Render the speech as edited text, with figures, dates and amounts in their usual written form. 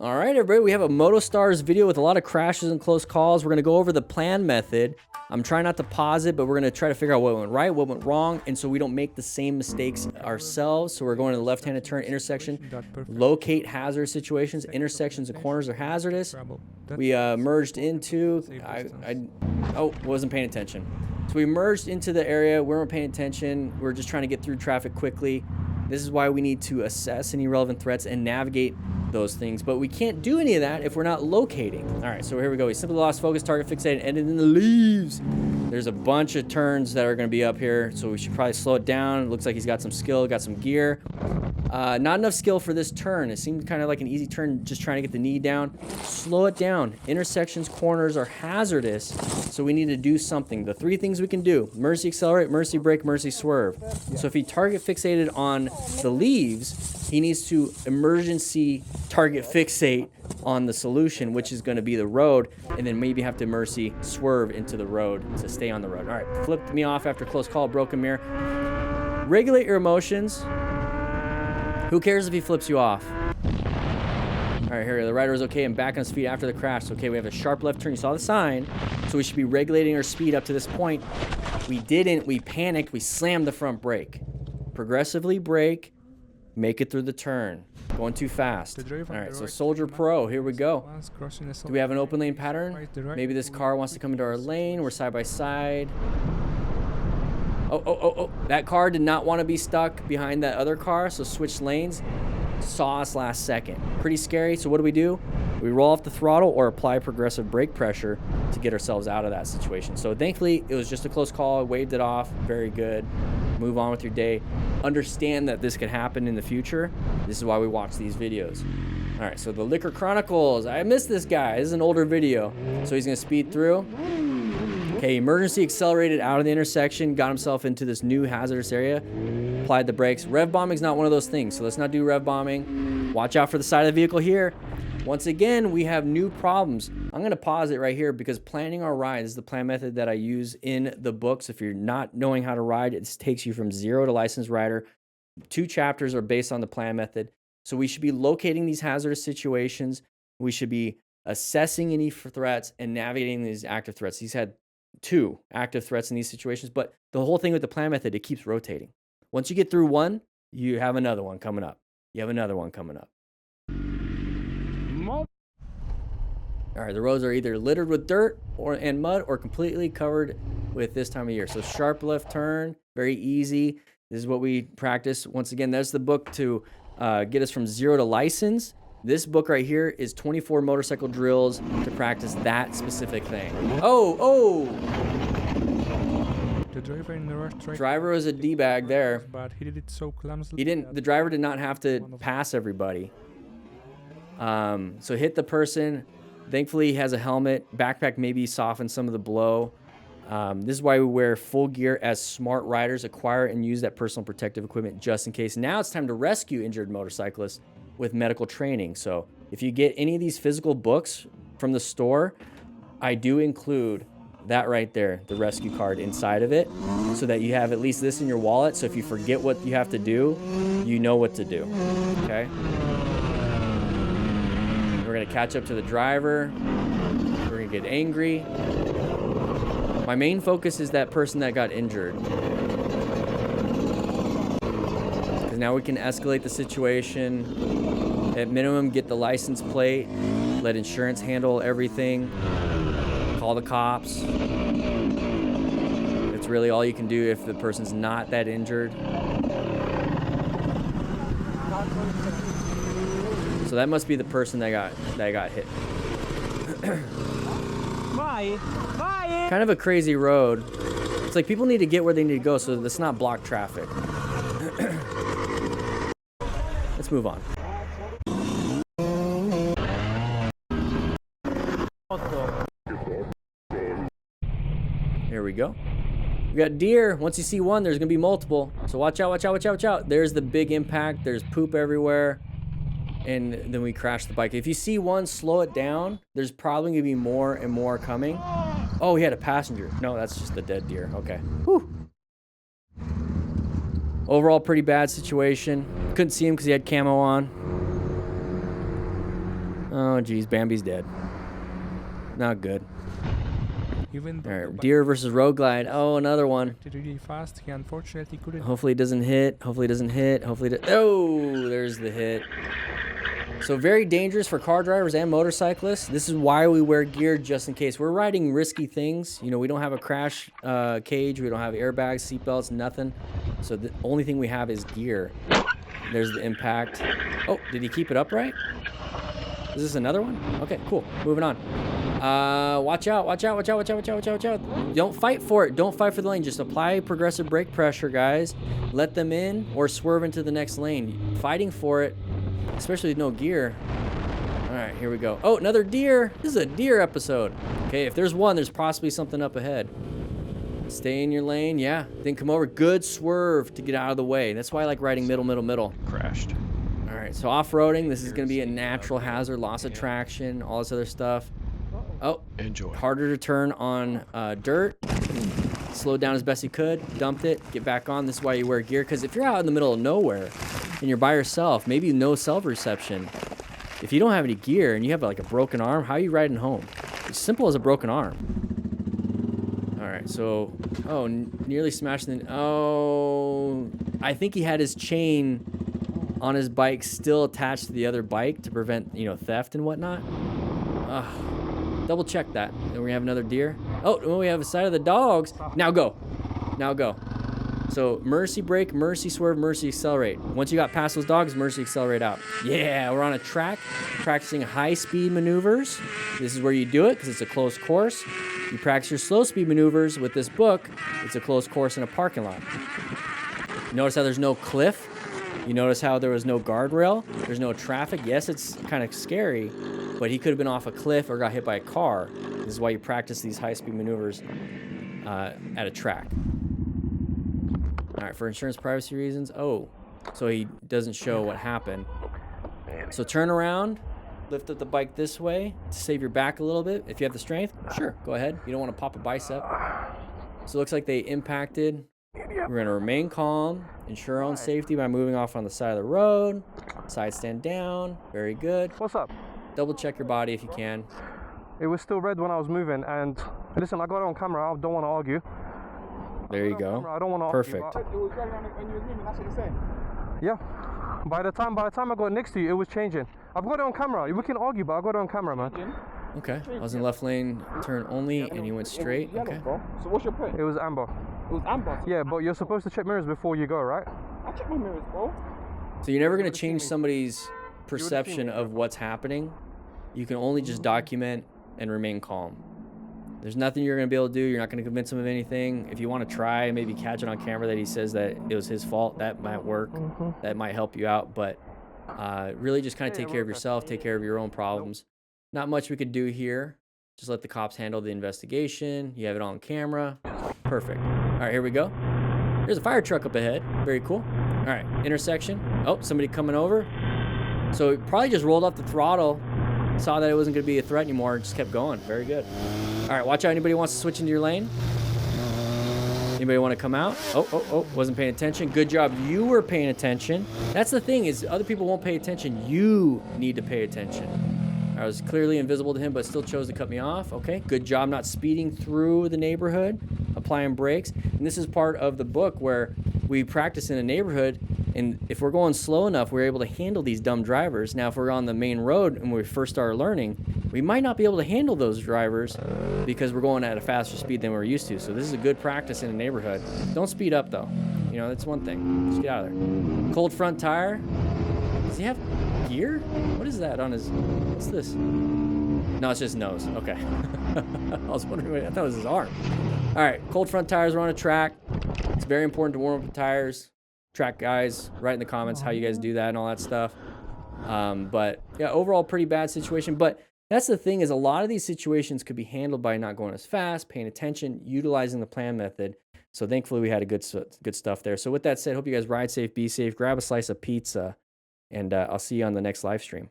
All right, everybody, we have a MotoStars video with a lot of crashes and close calls. We're going to go over the plan method. I'm trying not to pause it, but we're going to try to figure out what went right, what went wrong, and so we don't make the same mistakes ourselves. So we're going to the left-handed turn intersection, locate hazardous situations. Intersections and corners are hazardous. We merged into, wasn't paying attention. So we merged into the area. We weren't paying attention. We're just trying to get through traffic quickly. This is why we need to assess any relevant threats and navigate those things. But we can't do any of that if we're not locating. All right, so here we go. We simply lost focus, target fixated, ended in the leaves. There's a bunch of turns that are going to be up here, so we should probably slow it down. It looks like he's got some skill, got some gear. Not enough skill for this turn. It seemed kind of like an easy turn, just trying to get the knee down. Slow it down. Intersections, corners are hazardous, so we need to do something. The three things we can do: mercy accelerate, mercy brake, mercy swerve. So if he target fixated on the leaves, he needs to emergency target fixate on the solution, which is going to be the road, and then maybe have to mercy swerve into the road to stay on the road. All right, flipped me off after close call, broken mirror. Regulate your emotions. Who cares if he flips you off? All right, here, the rider is okay and back on his feet after the crash. Okay, we have a sharp left turn. You saw the sign, so we should be regulating our speed up to this point. We didn't. We panicked. We slammed the front brake. Progressively brake. Make it through the turn. Going too fast. All right, so Soldier Pro, here we go. Do we have an open lane pattern? Maybe this car wants to come into our lane. We're side by side. Oh. That car did not want to be stuck behind that other car, so switch lanes. Saw us last second. Pretty scary. So what do? We roll off the throttle or apply progressive brake pressure to get ourselves out of that situation. So thankfully, it was just a close call. I waved it off. Very good. Move on with your day. Understand that this could happen in the future. This is why we watch these videos. All right, so the Liquor Chronicles. I missed this guy. This is an older video. So he's going to speed through. Okay, emergency accelerated out of the intersection, got himself into this new hazardous area, applied the brakes. Rev bombing is not one of those things, so let's not do rev bombing. Watch out for the side of the vehicle here. Once again, we have new problems. I'm going to pause it right here because planning our ride is the plan method that I use in the books. If you're not knowing how to ride, it takes you from 0 to licensed rider. 2 chapters are based on the plan method. So we should be locating these hazardous situations. We should be assessing any threats and navigating these active threats. He's had 2 active threats in these situations, but the whole thing with the plan method, it keeps rotating. Once you get through one, you have another one coming up. You have another one coming up. All right, the roads are either littered with dirt and mud or completely covered with this time of year. So sharp left turn, very easy. This is what we practice. Once again, there's the book to get us from 0 to license. This book right here is 24 motorcycle drills to practice that specific thing. Oh! The driver in the rush driver was a D-bag there. But he did it so clumsily. The driver did not have to pass everybody. So hit the person. Thankfully, he has a helmet. Backpack maybe softened some of the blow. This is why we wear full gear as smart riders. Acquire and use that personal protective equipment just in case. Now it's time to rescue injured motorcyclists with medical training. So if you get any of these physical books from the store, I do include that right there, the rescue card inside of it, so that you have at least this in your wallet. So if you forget what you have to do, you know what to do. Okay? We're gonna catch up to the driver. We're gonna get angry. My main focus is that person that got injured. Because now we can escalate the situation. At minimum, get the license plate. Let insurance handle everything. Call the cops. It's really all you can do if the person's not that injured. So that must be the person that got hit. Kind of a crazy road. It's like people need to get where they need to go so let's not block traffic. Let's move on. Here we go. We got deer. Once you see one, there's gonna be multiple. So watch out, watch out, watch out, watch out. There's the big impact. There's poop everywhere. And then we crash the bike. If you see one, slow it down. There's probably gonna be more and more coming. Oh, he had a passenger. No, that's just the dead deer. Okay. Whew. Overall, pretty bad situation. Couldn't see him because he had camo on. Oh, geez. Bambi's dead. Not good. Even though All the right. bike Deer versus road glide. Oh, another one. did really fast, he unfortunately couldn't. Hopefully it doesn't hit. Hopefully it doesn't hit. Hopefully oh, there's the hit. So very dangerous for car drivers and motorcyclists. This is why we wear gear, just in case. We're riding risky things. You know, we don't have a crash cage. We don't have airbags, seatbelts, nothing. So the only thing we have is gear. There's the impact. Oh, did he keep it upright? Is this another one? Okay, cool. Moving on. Watch out, watch out, watch out, watch out, watch out, watch out, watch out. Don't fight for it. Don't fight for the lane. Just apply progressive brake pressure, guys. Let them in or swerve into the next lane. Fighting for it, especially with no gear. All right, here we go. Oh, another deer. This is a deer episode. Okay, if there's one, there's possibly something up ahead. Stay in your lane. Yeah, then come over. Good swerve to get out of the way. That's why I like riding middle, middle, middle. Crashed. All right, so off-roading, this is going to be a natural hazard, loss of traction, all this other stuff. Oh, Enjoy. harder to turn on dirt. Slowed down as best he could, dumped it, get back on. This is why you wear gear, because if you're out in the middle of nowhere and you're by yourself, maybe no self-reception, if you don't have any gear and you have like a broken arm, how are you riding home? It's simple as a broken arm. All right, so, oh, nearly smashed the, oh, I think he had his chain on his bike still attached to the other bike to prevent, you know, theft and whatnot. Double check that. Then we have another deer. Oh, well, we have a side of the dogs. Now go. Now go. So mercy brake, mercy swerve, mercy accelerate. Once you got past those dogs, mercy accelerate out. Yeah, we're on a track practicing high-speed maneuvers. This is where you do it because it's a closed course. You practice your slow-speed maneuvers with this book. It's a closed course in a parking lot. Notice how there's no cliff. You notice how there was no guardrail. There's no traffic. Yes, it's kind of scary, but he could have been off a cliff or got hit by a car. This is why you practice these high-speed maneuvers at a track. All right, for insurance privacy reasons. Oh, so he doesn't show what happened. So turn around, lift up the bike this way to save your back a little bit. If you have the strength, sure, go ahead. You don't want to pop a bicep. So it looks like they impacted. We're going to remain calm, ensure our own safety by moving off on the side of the road. Side stand down. Very good. What's up? Double check your body if you can. It was still red when I was moving, and listen, I got it on camera. I don't want to argue. There you go. I don't want to Perfect. argue. It was going around when you was moving, that's what you're saying? Yeah. By the time I got next to you, it was changing. I've got it on camera. We can argue, but I got it on camera, man. Okay. I was in left lane, turn only, and you went straight. Yellow, Okay. bro. So what's your point? It was amber. It was amber. Yeah, but you're supposed to check mirrors before you go, right? I check my mirrors, bro. So you're never going to change somebody's perception of what's happening. You can only just document and remain calm. There's nothing you're going to be able to do. You're not going to convince him of anything. If you want to try, maybe catch it on camera that he says that it was his fault. That might work. That might help you out. But really just kind of take care of yourself. Take care of your own problems. Not much we could do here. Just let the cops handle the investigation. You have it on camera. Perfect. All right, here we go. There's a fire truck up ahead. Very cool. All right, intersection. Oh, somebody coming over. So it probably just rolled off the throttle, saw that it wasn't going to be a threat anymore, and just kept going. Very good. All right, watch out. Anybody wants to switch into your lane? Anybody want to come out? Oh, wasn't paying attention. Good job. You were paying attention. That's the thing is other people won't pay attention. You need to pay attention. I was clearly invisible to him, but still chose to cut me off. Okay, good job not speeding through the neighborhood, applying brakes. And this is part of the book where we practice in a neighborhood, and if we're going slow enough, we're able to handle these dumb drivers. Now, if we're on the main road and when we first started learning, we might not be able to handle those drivers because we're going at a faster speed than we're used to. So this is a good practice in a neighborhood. Don't speed up, though. You know, that's one thing. Just get out of there. Cold front tire. Does he have gear? What is that on his... What's this? No, it's just nose. Okay. I was wondering, I thought it was his arm. All right, cold front tires. We're on a track. It's very important to warm up the tires. Track guys, write in the comments how you guys do that and all that stuff. But yeah, overall pretty bad situation. But that's the thing is a lot of these situations could be handled by not going as fast, paying attention, utilizing the plan method. So thankfully we had a good stuff there. So with that said, hope you guys ride safe, be safe, grab a slice of pizza, and I'll see you on the next live stream.